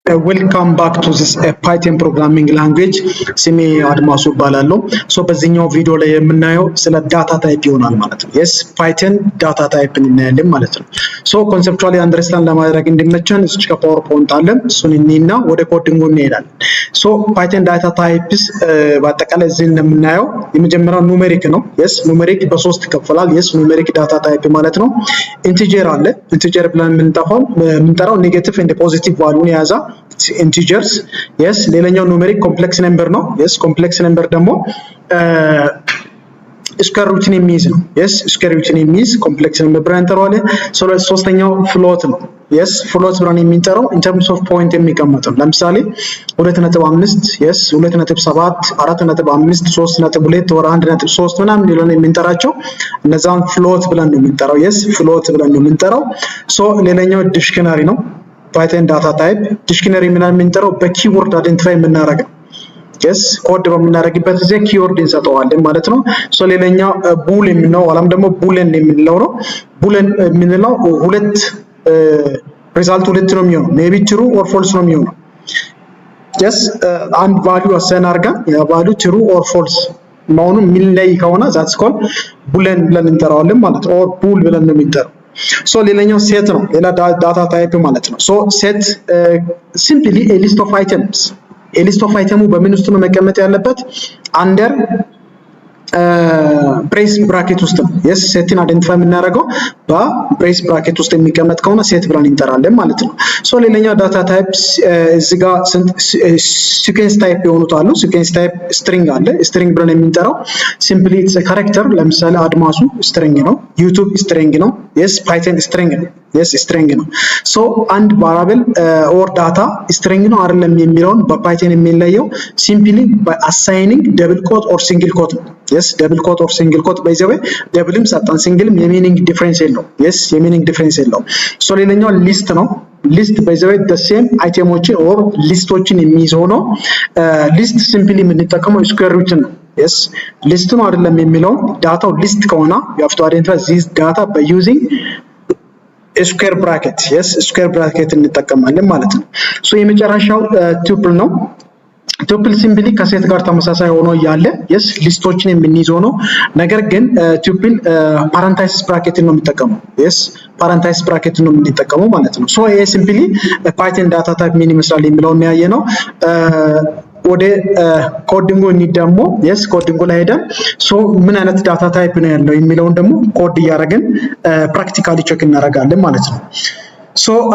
Welcome back to this Python programming language. ስሜ አድማሱ እባላለሁ። በዚህኛው ቪዲዮ ላይ የምናየው ስለ ዳታ ታይፕ ይሆናል ማለት ነው። yes Python ዳታ ታይፕ እናያለን ማለት ነው። conceptually understand ለማድረግ እንዲመቸን እዚህ ጋር PowerPoint አለ። እሱን እንይና ወደ ኮዲንጉ እንሄዳለን። Python ዳታ ታይፕስ በአጠቃላይ እዚህ እንደምናየው የመጀመሪያው ኑሜሪክ ነው። yes ኑሜሪክ በሶስት ይከፈላል። yes ኑሜሪክ ዳታ ታይፕ ማለት ነው። ኢንቲጀር አለ። ኢንቲጀር ብለን የምንጠራው ኔጌቲቭ ኤንድ ፖዚቲቭ ቫልዩን የያዘ integers. yes ሌላኛው ኑሜሪክ ኮምፕሌክስ ነምበር ነው። yes ኮምፕሌክስ ነምበር ደግሞ ስኩዌር ሩትን የሚይዝ ነው። yes ስኩዌር ሩትን የሚይዝ ኮምፕሌክስ ነምበር ብለን እንጠራዋለን። ሶስተኛው ፍሎት ነው። yes ፍሎት ብለን የምንጠራው in terms of point የሚቀመጥ ነው። ለምሳሌ 2.5 yes 2.7 4.5 3.2 ወር 1.3 ምናምን ሊሆን የምንጠራቸው እነዛን ፍሎት ብለን ነው የምንጠራው። yes ፍሎት ብለን ነው የምንጠራው። ሌላኛው ዲክሽነሪ ነው። Python data type dictionary ምናምን የምንጠራው በኪወርድ አይደንቲፋይ የምናደርገው yes ኮድ በምናደርግበት ጊዜ ኪወርድ እንሰጠዋለን ማለት ነው። ሌላኛው ቡል የምንለው አላም ደግሞ ቡለን የምንለው ነው። ቡለን የምንለው ሁለት ሪዛልት ሁለት ነው የሚሆነው ሜቢ ትሩ ኦር ፎልስ ነው የሚሆነው። yes አንድ ቫልዩ አሳይን አድርገን ያ ቫልዩ ትሩ ኦር ፎልስ መሆኑን የሚለይ ከሆነ that's called ቡለን ብለን እንጠራዋለን ማለት ነው። ኦር ቡል ብለን ነው የምንጠራው። ሌላኛው ሴት ነው። ሌላ ዳታ ታይፕ ማለት ነው። ሴት simply a list of items a list of items በምን ውስጥ ነው መቀመጥ ያለበት? አንደር ብሬስ ብራኬት ውስጥ ነው። yes ሴትን አይደንቲፋይ የምናደርገው በብሬስ ብራኬት ውስጥ የሚቀመጥ ከሆነ ሴት ብለን እንጠራለን ማለት ነው። ሌላኛው ዳታ ታይፕስ እዚህ ጋር ሲኩዌንስ ታይፕ የሆኑት አሉ። ሲኩዌንስ ታይፕ ስትሪንግ አለ። ስትሪንግ ብለን የምንጠራው simply it's a character ለምሳሌ አድማሱ ስትሪንግ ነው። ዩቲዩብ ስትሪንግ ነው። yes Python ስትሪንግ ነው። yes ስትሪንግ ነው። አንድ ቫሪያብል ኦር ዳታ ስትሪንግ ነው አይደለም የሚለውን በፓይተን የሚለየው simply by assigning double quote or single quote ነው። yes double quote or single quote by the way doubleም ሰጣን ሲንግልም የሚኒንግ ዲፈረንስ የለው። yes የሚኒንግ ዲፈረንስ የለው። ሌላኛው ሊስት ነው። ሊስት by the way the same አይተሞችን ኦር ሊስቶችን የሚይዘው ነው። ሊስት simply የምንጠቀመው ስኩዌር ሩት ነው። yes ሊስት ነው አይደለም የሚለው ዳታው ሊስት ከሆነ you have to identify this data by using square bracket. yes square bracket እንጠቀማለን ማለት ነው። የመጨረሻው ቱፕል ነው። ቱፕል ሲምፕሊ ከሴት ጋር ተመሳሳይ ሆኖ ያለ yes ሊስቶችን የምንይዘው ነው። ነገር ግን ቱፕል ፓራንታይሲስ ብራኬት ነው የሚጠቀመው። yes ፓራንታይሲስ ብራኬት ነው የምንጠቀመው ማለት ነው። ይሄ ሲምፕሊ ፓይተን ዳታ ታይፕ ምን ይመስላል የሚለውን ያየ ነው። ወደ ኮዲንጉ ደግሞ yes ኮዲንጉ ላይ ሄደን ምን አይነት ዳታ ታይፕ ነው ያለው የሚለውን ደግሞ ኮድ እያደረግን ፕራክቲካሊ ቼክ እናደርጋለን ማለት ነው።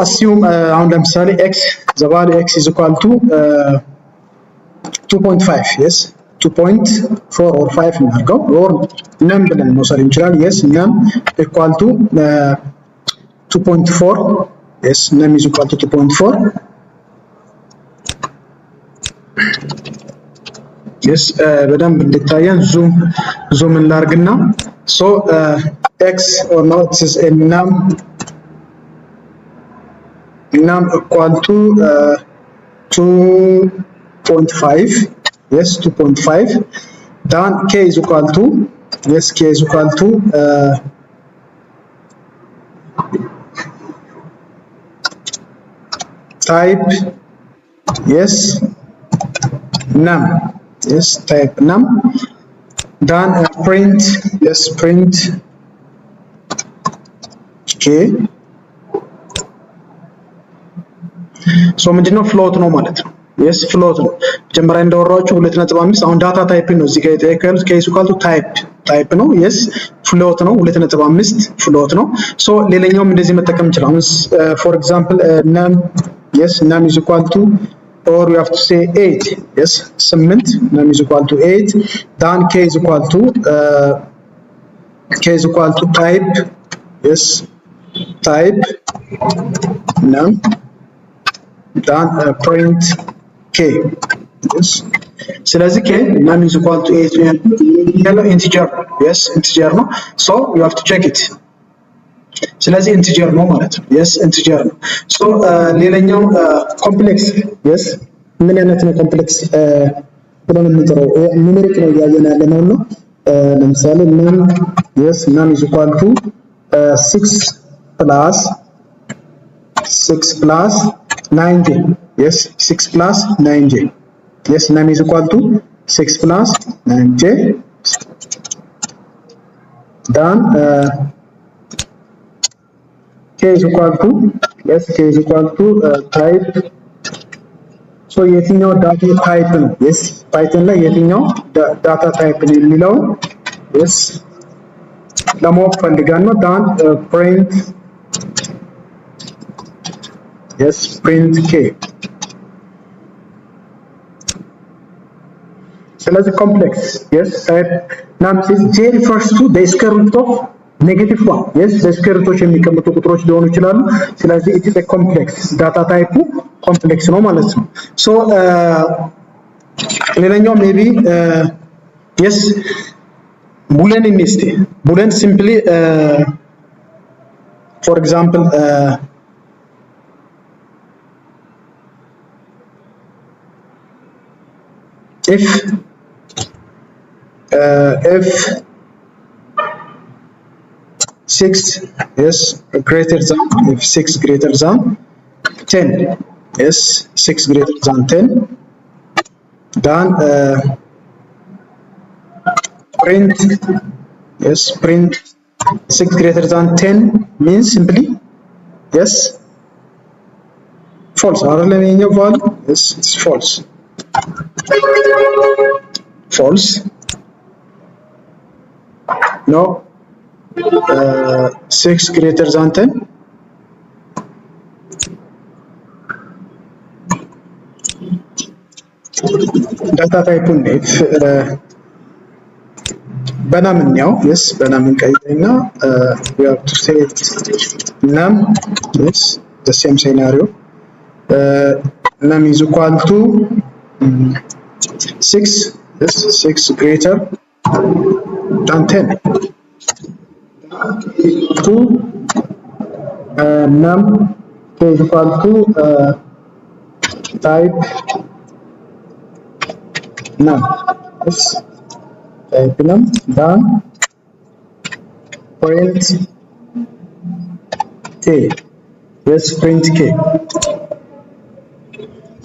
assume አሁን ለምሳሌ x the value x is equal to 2.5 yes 2.4 or 5 እናድርገው or num ብለን መውሰድ እንችላለን። yes num equal to 2.4 yes num is equal to 2.4 yes በደንብ እንድታየን ዙም እናርግና x or not is a num equal to 2.5 yes 2.5 then k is equal to yes k is equal to type yes num yes type num then print yes print k ምንድነው ፍሎት ነው ማለት ነው። yes ፍሎት ነው። መጀመሪያ እንደወራችሁ 2.5 አሁን ዳታ ታይፕ ነው እዚህ ጋር የተከሉት ኬስ ኢኳል ቱ ታይፕ ነው። yes ፍሎት ነው 2.5 ፍሎት ነው። ሌላኛውም እንደዚህ መጠቀም እንችላለን። for example num yes num is equal to or we have to say 8 yes 8 num is equal to 8 then k is equal to type yes type num then print k yes ስለዚህ k num is equal to 8 ያለው integer yes integer ነው. you have to check it ስለዚህ integer ነው ማለት ነው። yes integer ነው። ሌላኛው ኮምፕሌክስ yes ምን አይነት ነው ኮምፕሌክስ ብለን የምንጠራው ኑሜሪክ ነው ያየን ያለነው ነው። ለምሳሌ num yes num is equal to 6 plus 90 yes 6 plus 9j yes num is equal to 6 plus 9j then k is equal to yes k is equal to type so የትኛው ዳታ ታይፕ ነው yes python ላይ የትኛው ዳታ ታይፕ ነው የሚለው yes ለማወቅ ፈልጋን ነው then print yes print k ስለዚህ complex yes type num is j refers to the square root of negative 1 yes the square root የሚቀመጡ ቁጥሮች ሊሆኑ ይችላሉ ስለዚህ it is a complex data type complex ነው ማለት ነው so ሌላኛው maybe yes boolean instead boolean simply for example if 6 is greater than if 6 greater than 10 yes 6 greater than 10 then print yes print 6 greater than 10 means simply yes false አይደለም የኛው value yes it's false false no 6 greater than 10 data type if በናምን ያው yes በናምን ቀይና we have to say num yes the same scenario num is equal to 6 yes 6 greater than 10 to num is equal to type num yes type num then print k yes print k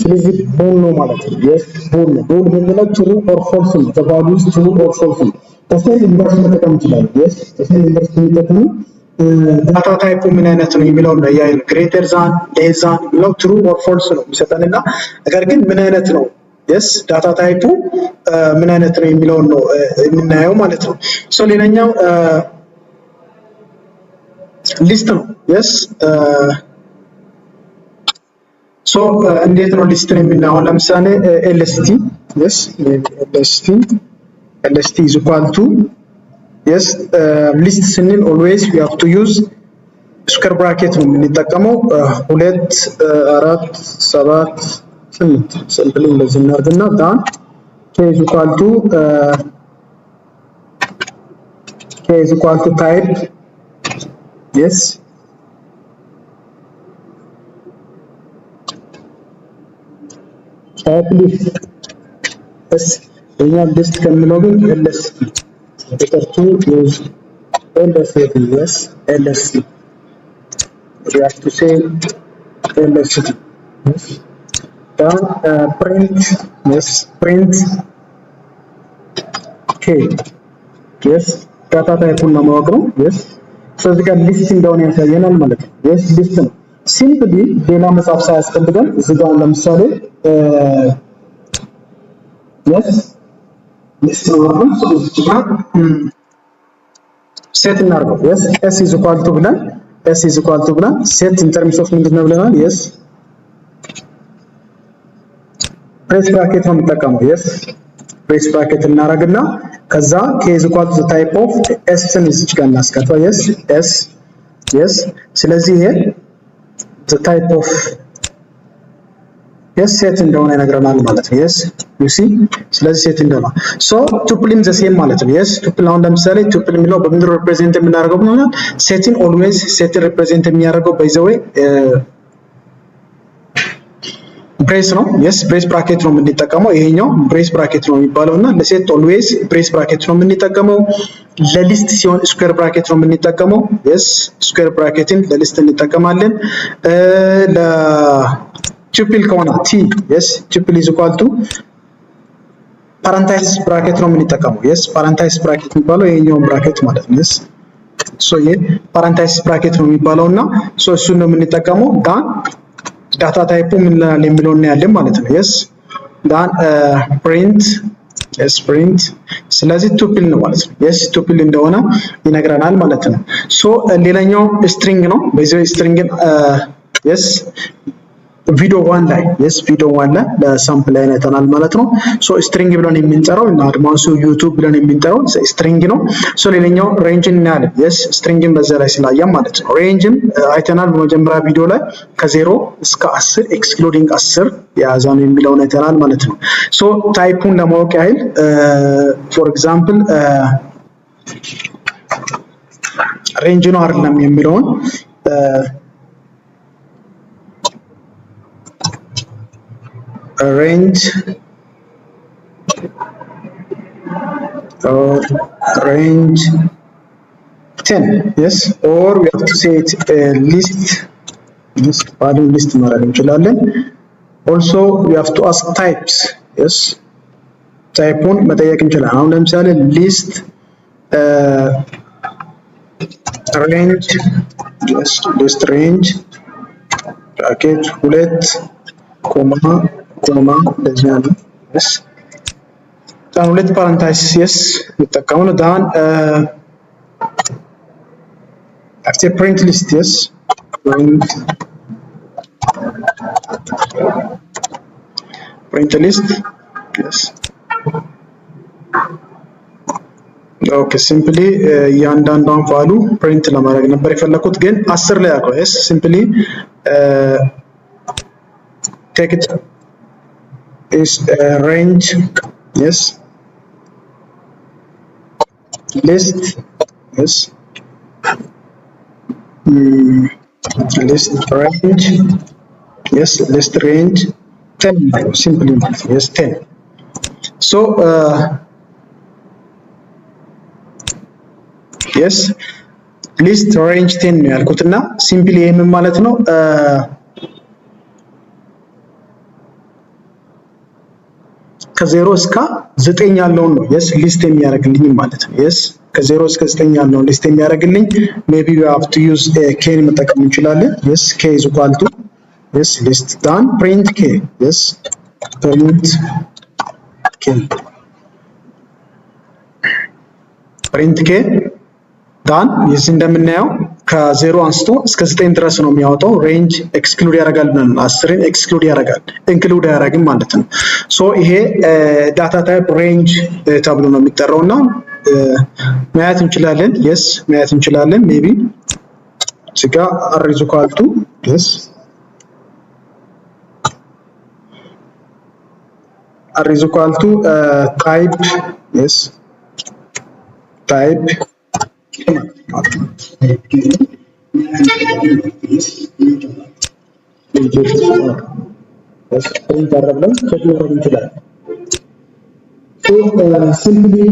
ስለዚህ bool ነው ማለት ነው yes bool ነው bool ማለት true or false ነው the value is true or false ነው ተሰል ኢንቨርስ መጠቀም ይችላል yes ተሰል ኢንቨርስ የሚጠቀሙ ዳታ ታይፑ ምን አይነት ነው የሚለው ነው ያይል greater than less than ነው true or false ነው የሚሰጠንና ነገር ግን ምን አይነት ነው yes ዳታ ታይፑ ምን አይነት ነው የሚለው ነው የምናየው ማለት ነው ሶ ሌላኛው ሊስት ነው yes ሶ እንዴት ነው ሊስት ነው የምናየው ለምሳሌ lst yes lst is equal to yes list ስንል always we have to use square bracket ነው የምንጠቀመው 2 4 7 8 simply እንደዚህ እናርግና then k is equal to type yes type list yes እኛ list ከምንለው ግን lst better to use lst yes lst we have to say lst yes then print yes print k yes data type ነው ማወቅነው yes so እዚህ ጋር list እንደሆነ ያሳየናል ማለት ነው yes list ነው simply ሌላ መጻፍ ሳያስፈልገን እዚህ ጋር ለምሳሌ yes list ነው so እዚህ ጋር set እናርገው yes s is equal to ብለን set in terms of ምንድነው ብለናል yes brace bracket ነው የምንጠቀመው yes brace bracket እናረግና ከዛ k is equal to the type of s ን እዚህ ጋር እናስቀምጠው yes ስለዚህ ይሄ the type of yes set እንደሆነ ይነግረናል ማለት ነው yes you see ስለዚህ set እንደሆነ so tuple the same ማለት ነው yes tuple አሁን ለምሳሌ tuple የሚለው በምንድነው represent የምናደርገው ብለናል setting always set represent የሚያደርገው by the way brace ነው yes brace bracket ነው የምንጠቀመው ይሄኛው brace bracket ነው የሚባለውና ለset always brace bracket ነው የምንጠቀመው ለሊስት ሲሆን square bracket ነው የምንጠቀመው yes square bracketin ለሊስት እንጠቀማለን ለ ቱፕል ከሆነ t yes ቱፕል is equal to parenthesis bracket ነው የምንጠቀመው yes parenthesis bracket የሚባለው ይሄኛው ብራኬት ማለት ነው yes so ይሄ parenthesis bracket ነው የሚባለውና so እሱን ነው የምንጠቀመው ዳታ ታይፑ ምን ይላል የሚለውን እናያለን ማለት ነው yes then print yes print ስለዚህ ቱፕል ነው ማለት ነው yes ቱፕል እንደሆነ ይነግረናል ማለት ነው so ሌላኛው string ነው በዚህ string yes ቪዲዮ 1 ላይ yes ቪዲዮ 1 ላይ ለሳምፕል ላይ አይተናል ማለት ነው ሶ ስትሪንግ ብለን የምንጠራው እና አድቫንሱ ዩቲዩብ ብለን የምንጠራው ስትሪንግ ነው ሶ ሌላኛው ሬንጅ እናያለን yes ስትሪንግን በዛ ላይ ስላየን ማለት ነው ሬንጅም አይተናል በመጀመሪያ ቪዲዮ ላይ ከ0 እስከ 10 ኤክስክሉዲንግ 10 ያዛን የሚለውን አይተናል ማለት ነው ሶ ታይፑን ለማወቅ ያህል ፎር ኤግዛምፕል ሬንጅ ነው አይደለም የሚለውን range or range 10 yes or we have to say it list yes value list ማድረግ እንችላለን also we have to ask types yes type-ን መጠየቅ እንችላለን አሁን ለምሳሌ list range yes list range bracket 2 ኮማ እንደዚህ ነው yes ታን ሁለት ፓራንታይሲስ yes እንጠቀመው ዳን after print list yes print list yes okay simply ያንዳንዷን ቫሉ print ለማድረግ ነበር የፈለኩት ግን 10 ላይ አቆይ yes simply take it is range yes list yes list range yes list range 10 simply yes 10 so yes list range 10 ነው ያልኩትና simply ይሄ ምን ማለት ነው ከ0 እስከ 9 ያለውን ነው yes ሊስት የሚያደርግልኝ ማለት ነው yes ከ0 እስከ 9 ያለውን ሊስት የሚያደርግልኝ maybe we have to use k መጠቀም እንችላለን yes k is equal to yes list done print k yes print k done yes እንደምናየው ከ0 አንስቶ እስከ 9 ድረስ ነው የሚያወጣው ሬንጅ ኤክስክሉድ ያደርጋል ማለት 10ን ኤክስክሉድ ያደርጋል ኢንክሉድ ያደርግም ማለት ነው ሶ ይሄ ዳታ ታይፕ ሬንጅ ተብሎ ነው የሚጠራውና ማየት እንችላለን yes ማየት እንችላለን ሜቢ እዚጋ r is equal to yes r is equal to type yes type simply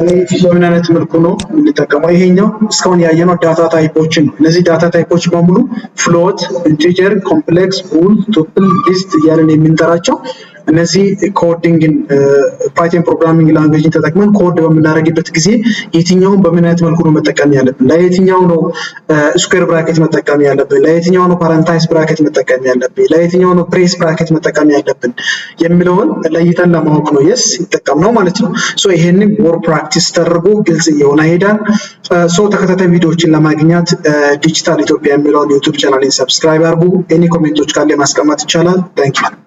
range በምንነት መልኩ ነው እንጠቀመው ይሄኛው እስካሁን ያየነው ዳታ ታይፖችን ነው እነዚህ ዳታ ታይፖች በሙሉ float integer complex bool tuple list እያልን የምንጠራቸው እነዚህ ኮዲንግን ፓይተን ፕሮግራሚንግ ላንጉዌጅን ተጠቅመን ኮድ በመናረግበት ጊዜ የትኛውን በምን አይነት መልኩ ነው መጠቀም ያለብን ለየትኛው ነው ስኩዌር ብራኬት መጠቀም ያለብን ለየትኛው ነው ፓራንታይዝ ብራኬት መጠቀም ያለብን ለየትኛው ነው ብሬስ ብራኬት መጠቀም ያለብን የሚለውን ለይተን ለማወቅ ነው yes ይጠቀምነው ማለት ነው ሶ ይሄንን ወር ፕራክቲስ ተደርጎ ግልጽ የሆነ ሄዳል ሶ ተከታታይ ቪዲዮዎችን ለማግኘት ዲጂታል ኢትዮጵያ የሚለውን ዩቲዩብ ቻናሌን ሰብስክራይብ አድርጉ ኤኒ ኮሜንቶች ካለ ማስቀመጥ ይቻላል ታንክ ዩ